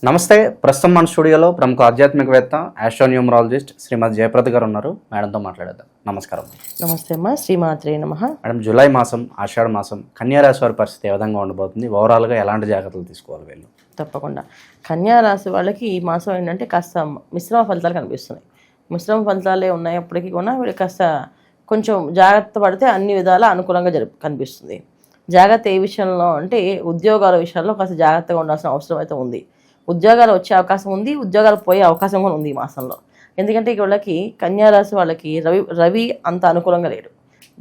నమస్తే. ప్రస్తుతం మన స్టూడియోలో ప్రముఖ ఆధ్యాత్మికవేత్త ఆస్ట్రోన్యూమరాలజిస్ట్ శ్రీమతి జయప్రద గారు ఉన్నారు. మేడంతో మాట్లాడేద్దాం. నమస్కారం. నమస్తే అమ్మా. శ్రీమాత్రే నమః. మేడం, జూలై మాసం, ఆషాఢ మాసం, కన్యారాశి వారి పరిస్థితి ఏ విధంగా ఉండబోతుంది? ఓవరాల్గా ఎలాంటి జాగ్రత్తలు తీసుకోవాలి వీళ్ళు? తప్పకుండా కన్యా రాశి వాళ్ళకి ఈ మాసం ఏంటంటే కాస్త మిశ్రమ ఫలితాలు కనిపిస్తున్నాయి. మిశ్రమ ఫలితాలే ఉన్నప్పటికీ కూడా వీళ్ళు కాస్త కొంచెం జాగ్రత్త పడితే అన్ని విధాలా అనుకూలంగా కనిపిస్తుంది. జాగ్రత్త ఏ విషయంలో అంటే ఉద్యోగాల విషయాల్లో కాస్త జాగ్రత్తగా ఉండాల్సిన అవసరం అయితే ఉంది. ఉద్యోగాలు వచ్చే అవకాశం ఉంది, ఉద్యోగాలు పోయే అవకాశం కూడా ఉంది ఈ మాసంలో. ఎందుకంటే వీళ్ళకి కన్యారాశి వాళ్ళకి రవి అంత అనుకూలంగా లేడు.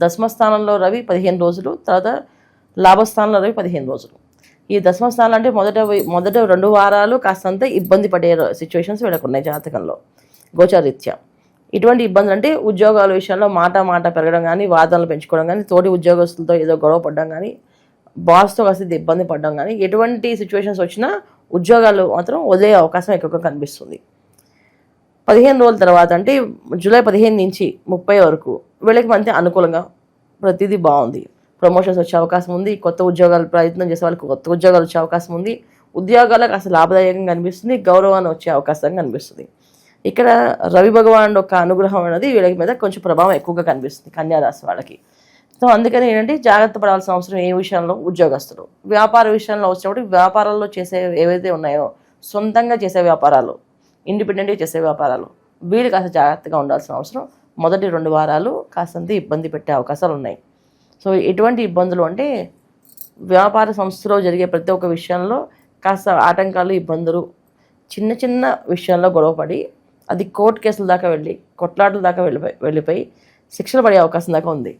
దశమస్థానంలో రవి 15 రోజులు, తర్వాత లాభస్థానంలో రవి 15 రోజులు. ఈ దశమస్థానం అంటే మొదట 2 వారాలు కాస్తంత ఇబ్బంది పడే సిచ్యువేషన్స్ వీళ్ళకు ఉన్నాయి జాతకంలో గోచారీత్యా. ఇటువంటి ఇబ్బందులు అంటే ఉద్యోగాల విషయంలో మాట పెరగడం కానీ, వాదనలు పెంచుకోవడం కానీ, తోటి ఉద్యోగస్తులతో ఏదో గొడవ పడడం కానీ, బాస్తో కాస్త ఇబ్బంది పడడం కానీ, ఎటువంటి సిచ్యువేషన్స్ వచ్చినా ఉద్యోగాలు మాత్రం వదిలే అవకాశం ఎక్కువగా కనిపిస్తుంది. 15 రోజుల తర్వాత అంటే జూలై 15 నుంచి 30 వరకు వీళ్ళకి మంచి అనుకూలంగా ప్రతిదీ బాగుంది. ప్రమోషన్స్ వచ్చే అవకాశం ఉంది. కొత్త ఉద్యోగాలు ప్రయత్నం చేసే వాళ్ళకి కొత్త ఉద్యోగాలు వచ్చే అవకాశం ఉంది. ఉద్యోగాలకు అసలు లాభదాయకంగా కనిపిస్తుంది. గౌరవాన్ని వచ్చే అవకాశం కనిపిస్తుంది. ఇక్కడ రవి భగవానుడు యొక్క అనుగ్రహం అనేది వీళ్ళకి మీద కొంచెం ప్రభావం ఎక్కువగా కనిపిస్తుంది కన్యారాశి వాళ్ళకి. సో అందుకని ఏంటంటే జాగ్రత్త పడాల్సిన అవసరం ఏ విషయంలో ఉద్యోగస్తులు. వ్యాపార విషయంలో వచ్చినప్పుడు వ్యాపారాల్లో చేసే ఏవైతే ఉన్నాయో సొంతంగా చేసే వ్యాపారాలు, ఇండిపెండెంట్గా చేసే వ్యాపారాలు, వీళ్ళు కాస్త జాగ్రత్తగా ఉండాల్సిన అవసరం. మొదటి 2 వారాలు కాస్తంత ఇబ్బంది పెట్టే అవకాశాలు ఉన్నాయి. సో ఎటువంటి ఇబ్బందులు అంటే వ్యాపార సంస్థలో జరిగే ప్రతి ఒక్క విషయంలో కాస్త ఆటంకాలు, ఇబ్బందులు, చిన్న విషయాల్లో గొడవపడి అది కోర్టు కేసుల దాకా వెళ్ళి కొట్లాటల దాకా వెళ్ళిపోయి శిక్షలు పడే అవకాశం దాకా ఉంది.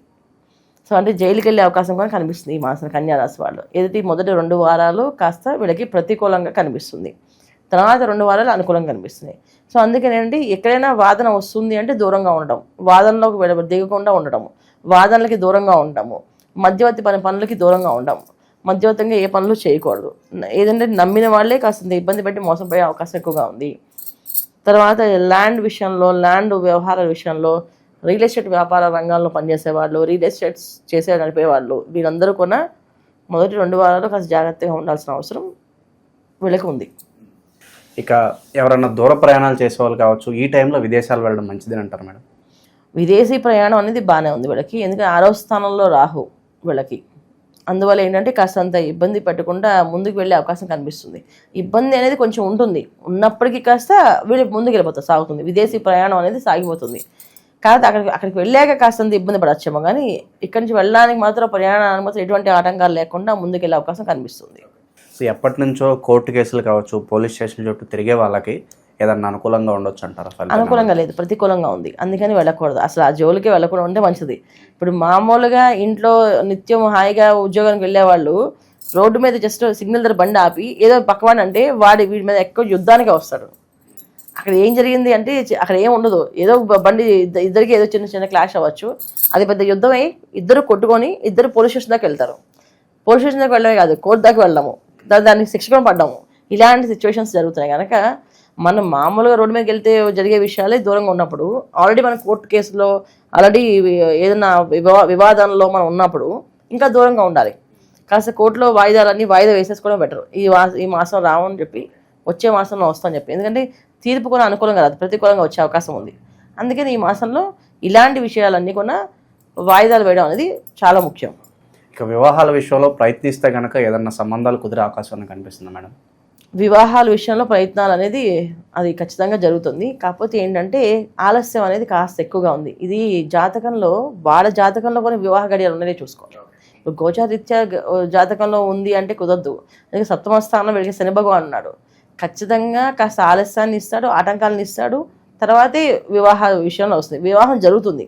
సో అంటే జైలుకి వెళ్ళే అవకాశం కూడా కనిపిస్తుంది ఈ మాసం కన్యారాశి వాళ్ళు. ఏదైతే మొదటి 2 వారాలు కాస్త వీళ్ళకి ప్రతికూలంగా కనిపిస్తుంది, తర్వాత 2 వారాలు అనుకూలంగా కనిపిస్తుంది. సో అందుకని ఏంటంటే ఎక్కడైనా వాదన వస్తుంది అంటే దూరంగా ఉండడం, వాదనలోకి దిగకుండా ఉండడము, వాదనలకి దూరంగా ఉండడము, మధ్యవర్తి పనులకి దూరంగా ఉండము, మధ్యవర్తంగా ఏ పనులు చేయకూడదు. ఏదంటే నమ్మిన వాళ్ళే కాస్త ఇబ్బంది పెట్టి మోసపోయే అవకాశం ఎక్కువగా ఉంది. తర్వాత ల్యాండ్ విషయంలో, ల్యాండ్ వ్యవహారాల విషయంలో, రియల్ ఎస్టేట్ వ్యాపార రంగాల్లో పనిచేసేవాళ్ళు, రియల్ ఎస్టేట్స్ నడిపేవాళ్ళు, వీళ్ళందరూ కూడా మొదటి 2 వారాలు కాస్త జాగ్రత్తగా ఉండాల్సిన అవసరం వీళ్ళకి ఉంది. ఇక ఎవరన్నా దూర ప్రయాణాలు చేసేవాళ్ళు కావచ్చు, ఈ టైంలో విదేశాలు వెళ్ళడం మంచిదని అంటారు మేడం? విదేశీ ప్రయాణం అనేది బాగానే ఉంది వీళ్ళకి. ఎందుకంటే 6వ స్థానంలో రాహు వీళ్ళకి. అందువల్ల ఏంటంటే కాస్తంత ఇబ్బంది పెట్టకుండా ముందుకు వెళ్ళే అవకాశం కనిపిస్తుంది. ఇబ్బంది అనేది కొంచెం ఉంటుంది, ఉన్నప్పటికీ కాస్త వీళ్ళకి ముందుకు వెళ్ళిపోతుంది, సాగుతుంది. విదేశీ ప్రయాణం అనేది సాగిపోతుంది. కాకపోతే అక్కడికి వెళ్ళాక కాస్తంత ఇబ్బంది పడచ్చేమో, కానీ ఇక్కడి నుంచి వెళ్ళడానికి మాత్రం ప్రయాణానికి మాత్రం ఎటువంటి ఆటంకాలు లేకుండా ముందుకు వెళ్ళే అవకాశం కనిపిస్తుంది. సో ఎప్పటి నుంచో కోర్టు కేసులు కావచ్చు, పోలీస్ స్టేషన్ చుట్టూ తిరిగే వాళ్ళకి ఏదన్నా అనుకూలంగా ఉండొచ్చు అంటారా? అనుకూలంగా లేదు, ప్రతికూలంగా ఉంది. అందుకని వెళ్ళకూడదు, అసలు ఆ జోలికే వెళ్ళకుండా ఉంటే మంచిది. ఇప్పుడు మామూలుగా ఇంట్లో నిత్యం హాయిగా ఉద్యోగానికి వెళ్ళేవాళ్ళు రోడ్డు మీద జస్ట్ సిగ్నల్ దగ్గర బండి ఆపి ఏదో పక్కవాడి అంటే వీడి మీద ఎక్కువ యుద్ధానికే వస్తాడు. అక్కడ ఏం జరిగింది అంటే అక్కడ ఏం ఉండదు, ఏదో బండి ఇద్దరికి ఏదో చిన్న క్లాష్ అవ్వచ్చు, అది పెద్ద యుద్ధం అయ్యి ఇద్దరు కొట్టుకొని ఇద్దరు పోలీస్ స్టేషన్ దాకా వెళ్తారు. పోలీస్ స్టేషన్ దాకా వెళ్ళడమే కాదు, కోర్టు దాకా వెళ్ళడము, దానికి శిక్ష కూడా పడ్డాము. ఇలాంటి సిచ్యువేషన్స్ జరుగుతున్నాయి కనుక మనం మామూలుగా రోడ్డు మీదకి వెళ్తే జరిగే విషయాలే దూరంగా ఉన్నప్పుడు, ఆల్రెడీ మన కోర్టు కేసులో ఆల్రెడీ ఏదైనా వివాదంలో మనం ఉన్నప్పుడు ఇంకా దూరంగా ఉండాలి. కాస్త కోర్టులో వాయిదాలన్నీ వాయిదా వేసేసుకోవడం బెటర్. ఈ మాసం రావని చెప్పి వచ్చే మాసంలో వస్తామని చెప్పి, ఎందుకంటే తీర్పు కూడా అనుకూలంగా రాదు, ప్రతికూలంగా వచ్చే అవకాశం ఉంది. అందుకని ఈ మాసంలో ఇలాంటి విషయాలన్నీ కూడా వాయిదాలు వేయడం అనేది చాలా ముఖ్యం. ఇక వివాహాల విషయంలో ప్రయత్నిస్తే కనుక ఏదన్నా సంబంధాలు కుదిరే అవకాశం కనిపిస్తుంది మేడం? వివాహాల విషయంలో ప్రయత్నాలు అనేది అది ఖచ్చితంగా జరుగుతుంది. కాకపోతే ఏంటంటే ఆలస్యం అనేది కాస్త ఎక్కువగా ఉంది. ఇది జాతకంలో వాళ్ళ జాతకంలో కొన్ని వివాహ గడియలు ఉన్నాయో చూసుకోవాలి. ఇప్పుడు గోచారీత్యా జాతకంలో ఉంది అంటే కుదరదు. అందుకే 7వ స్థానంలో వీళ్ళకి శని భగవానుడు ఉన్నాడు. ఖచ్చితంగా కాస్త ఆలస్యాన్ని ఇస్తాడు, ఆటంకాలను ఇస్తాడు. తర్వాతే వివాహ విషయంలో వస్తుంది, వివాహం జరుగుతుంది.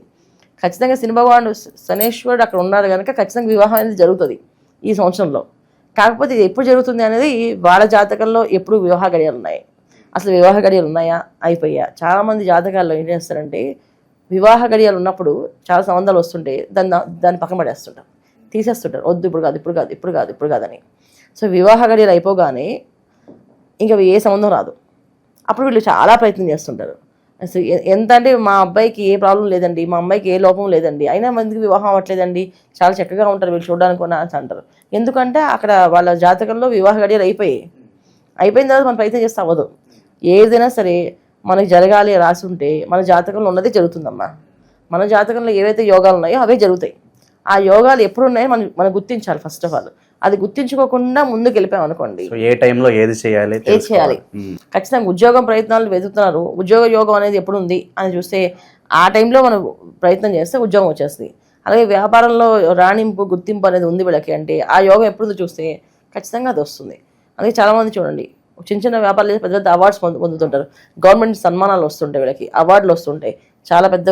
ఖచ్చితంగా శని భగవానుడు శనేశ్వరుడు అక్కడ ఉన్నాడు కనుక ఖచ్చితంగా వివాహం అనేది జరుగుతుంది ఈ సంవత్సరంలో. కాకపోతే ఇది ఎప్పుడు జరుగుతుంది అనేది వాళ్ళ జాతకంలో ఎప్పుడు వివాహ గడియలు ఉన్నాయి, అసలు వివాహ గడియలు ఉన్నాయా అయిపోయా. చాలామంది జాతకాల్లో ఏం చేస్తారంటే వివాహ గడియలు ఉన్నప్పుడు చాలా సంబంధాలు వస్తుంటే దాన్ని పక్కన పడేస్తుంటారు, తీసేస్తుంటారు. వద్దు, ఇప్పుడు కాదని. సో వివాహ గడియలు అయిపోగానే ఇంకా ఏ సంబంధం రాదు. అప్పుడు వీళ్ళు చాలా ప్రయత్నం చేస్తుంటారు. అసలు ఎంత అంటే మా అబ్బాయికి ఏ ప్రాబ్లం లేదండి, మా అమ్మాయికి ఏ లోపం లేదండి, అయినా మందికి వివాహం అవ్వట్లేదండి, చాలా చక్కగా ఉంటారు వీళ్ళు చూడడానికి అని అంటారు. ఎందుకంటే అక్కడ వాళ్ళ జాతకంలో వివాహ గడియలు అయిపోయాయి. అయిపోయిన తర్వాత మనం ప్రయత్నం చేస్తే అవ్వదు. ఏదైనా సరే మనకి జరగాలి రాసి ఉంటే మన జాతకంలో ఉన్నదే జరుగుతుందమ్మా. మన జాతకంలో ఏవైతే యోగాలు ఉన్నాయో అవే జరుగుతాయి. ఆ యోగాలు ఎప్పుడు ఉన్నాయో మనం గుర్తించాలి. ఫస్ట్ ఆఫ్ ఆల్ అది గుర్తించుకోకుండా ముందుకు వెళ్ళిపోయాం అనుకోండి, ఏ టైంలో ఏది చేయాలి ఖచ్చితంగా ఉద్యోగం ప్రయత్నాలు వెతుకుతున్నారు, ఉద్యోగ యోగం అనేది ఎప్పుడు ఉంది అని చూస్తే ఆ టైంలో మనం ప్రయత్నం చేస్తే ఉద్యోగం వచ్చేస్తుంది. అలాగే వ్యాపారంలో రాణింపు గుర్తింపు అనేది ఉంది వీళ్ళకి అంటే ఆ యోగం ఎప్పుడు చూస్తే ఖచ్చితంగా అది వస్తుంది. అలాగే చాలామంది చూడండి చిన్న చిన్న వ్యాపారాలు చేసి పెద్ద పెద్ద అవార్డ్స్ పొందుతుంటారు, గవర్నమెంట్ సన్మానాలు వస్తుంటాయి, వీళ్ళకి అవార్డులు వస్తుంటాయి, చాలా పెద్ద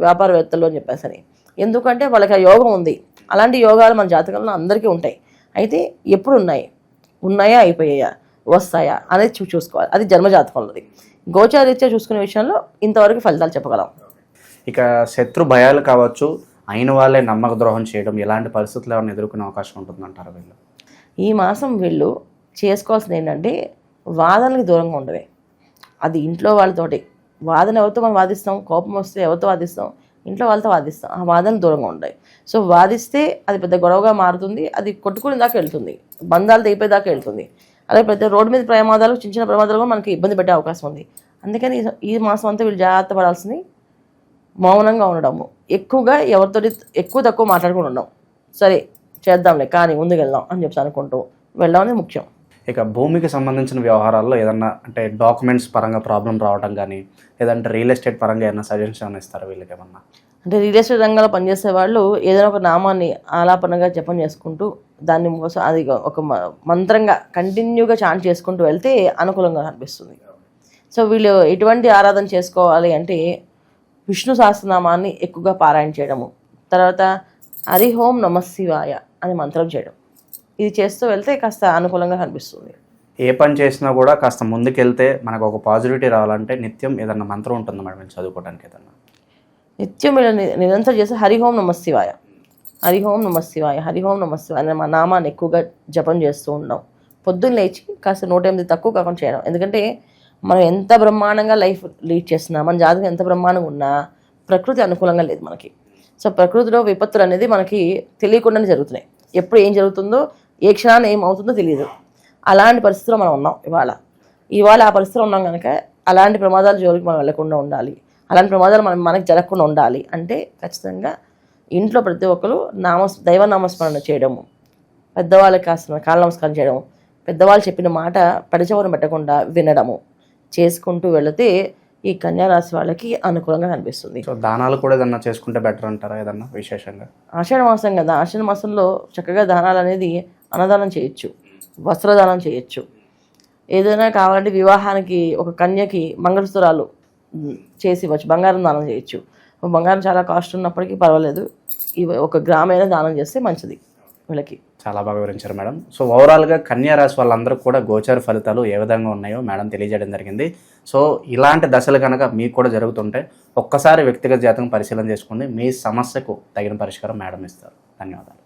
వ్యాపారవేత్తలు అని చెప్పేసి. ఎందుకంటే వాళ్ళకి ఆ యోగం ఉంది. అలాంటి యోగాలు మన జాతకంలో అందరికీ ఉంటాయి. అయితే ఎప్పుడు ఉన్నాయా అయిపోయాయా వస్తాయా అనేది చూసుకోవాలి. అది జన్మజాతకంలోది. గోచారీత్యా చూసుకునే విషయంలో ఇంతవరకు ఫలితాలు చెప్పగలం. ఇక శత్రు భయాలు కావచ్చు, అయిన వాళ్ళే నమ్మక ద్రోహం చేయడం, ఇలాంటి పరిస్థితులు ఏమైనా ఎదుర్కొనే అవకాశం ఉంటుందంటారు వీళ్ళు? ఈ మాసం వీళ్ళు చేసుకోవాల్సింది ఏంటంటే వాదనలకు దూరంగా ఉండవే. అది ఇంట్లో వాళ్ళతోటి వాదన ఎవరితో మనం వాదిస్తాం, కోపం వస్తే ఎవరితో వాదిస్తాం, ఇంట్లో వాళ్ళతో వాదిస్తాం. ఆ వాదనలు దూరంగా ఉంటాయి. సో వాదిస్తే అది పెద్ద గొడవగా మారుతుంది, అది కొట్టుకునే దాకా వెళ్తుంది, బంధాలు తెగిపోయేదాకా వెళ్తుంది. అలాగే ప్రతి రోడ్డు మీద ప్రమాదాలు, చిన్న చిన్న ప్రమాదాలు కూడా మనకి ఇబ్బంది పెట్టే అవకాశం ఉంది. అందుకని ఈ మాసం అంతా వీళ్ళు జాగ్రత్త పడాల్సింది మౌనంగా ఉండడము, ఎక్కువగా ఎవరితోటి ఎక్కువ తక్కువ మాట్లాడుకుని ఉండడం. సరే చేద్దాంలే కానీ ముందుకు వెళ్దాం అని చెప్పి అనుకుంటూ వెళ్ళడం అనేది ముఖ్యం. ఇక భూమికి సంబంధించిన వ్యవహారాల్లో ఏదన్నా అంటే డాక్యుమెంట్స్ పరంగా ప్రాబ్లం రావడం కానీ, లేదంటే రియల్ ఎస్టేట్ పరంగా ఏమైనా సజెషన్ ఇస్తారు వీళ్ళకి ఏమన్నా? అంటే రియల్ ఎస్టేట్ రంగంలో పనిచేసే వాళ్ళు ఏదైనా ఒక నామాన్ని ఆలాపనగా జపం చేసుకుంటూ దాన్ని కోసం అది ఒక మంత్రంగా కంటిన్యూగా చాంట్ చేసుకుంటూ వెళ్తే అనుకూలంగా అనిపిస్తుంది. సో వీళ్ళు ఎటువంటి ఆరాధన చేసుకోవాలి అంటే విష్ణు సహస్రనామాన్ని ఎక్కువగా పారాయణ చేయడము, తర్వాత హరి ఓం నమః శివాయ అని మంత్రం చేయడం, ఇది చేస్తూ వెళ్తే కాస్త అనుకూలంగా కనిపిస్తుంది. ఏ పని చేసినా కూడా కాస్త ముందుకెళ్తే మనకు ఒక పాజిటివిటీ రావాలంటే నిత్యం ఏదన్నా మంత్రం ఉంటుంది మేడం చదువుకోవడానికి? ఏదన్నా నిత్యం నిరంతరం చేస్తే హరి ఓం నమః శివాయ, హరి ఓం నమః శివాయ, హరి ఓం నమః శివాయ అనే మా నామాన్ని ఎక్కువగా జపం చేస్తూ ఉన్నాం. పొద్దున్న లేచి కాస్త 108 తక్కువ కాకుండా చేయడం. ఎందుకంటే మనం ఎంత బ్రహ్మాండంగా లైఫ్ లీడ్ చేస్తున్నా, మన జాతకం ఎంత బ్రహ్మాండంగా ఉన్నా ప్రకృతి అనుకూలంగా లేదు మనకి. సో ప్రకృతిలో విపత్తులు అనేది మనకి తెలియకుండానే జరుగుతున్నాయి. ఎప్పుడు ఏం జరుగుతుందో, ఏ క్షణాన్ని ఏం అవుతుందో తెలియదు. అలాంటి పరిస్థితిలో మనం ఉన్నాం ఇవాళ ఆ పరిస్థితిలో ఉన్నాం కనుక అలాంటి ప్రమాదాల జోలికి మనం వెళ్లకుండా ఉండాలి, అలాంటి ప్రమాదాలు మనకి జరగకుండా ఉండాలి అంటే ఖచ్చితంగా ఇంట్లో ప్రతి ఒక్కరు దైవ నామస్మరణ చేయడము, పెద్దవాళ్ళకి కాస్త కాళ్ళ నమస్కారం చేయడము, పెద్దవాళ్ళు చెప్పిన మాట పడిచవరం పెట్టకుండా వినడము చేసుకుంటూ వెళితే ఈ కన్యారాశి వాళ్ళకి అనుకూలంగా కనిపిస్తుంది. సో దానాలు కూడా ఏదన్నా చేసుకుంటే బెటర్ అంటారా ఏదన్నా విశేషంగా? ఆషాఢ మాసం కదా, ఆషాఢ మాసంలో చక్కగా దానాలు అనేది అన్నదానం చేయొచ్చు, వస్త్రదానం చేయొచ్చు. ఏదైనా కావాలంటే వివాహానికి ఒక కన్యకి మంగళసూత్రాలు చేసి ఇవ్వచ్చు, బంగారం దానం చేయొచ్చు. బంగారం చాలా కాస్ట్ ఉన్నప్పటికీ పర్వాలేదు, ఇవి 1 గ్రామైనా దానం చేస్తే మంచిది వీళ్ళకి. చాలా బాగా వివరించారు మేడం. సో ఓవరాల్గా కన్యా రాశి వాళ్ళందరూ కూడా గోచార ఫలితాలు ఏ విధంగా ఉన్నాయో మేడం తెలియజేయడం జరిగింది. సో ఇలాంటి దశలు కనుక మీకు కూడా జరుగుతుంటే ఒక్కసారి వ్యక్తిగత జాతకం పరిశీలన చేసుకోండి, మీ సమస్యకు తగిన పరిష్కారం మేడం ఇస్తారు. ధన్యవాదాలు.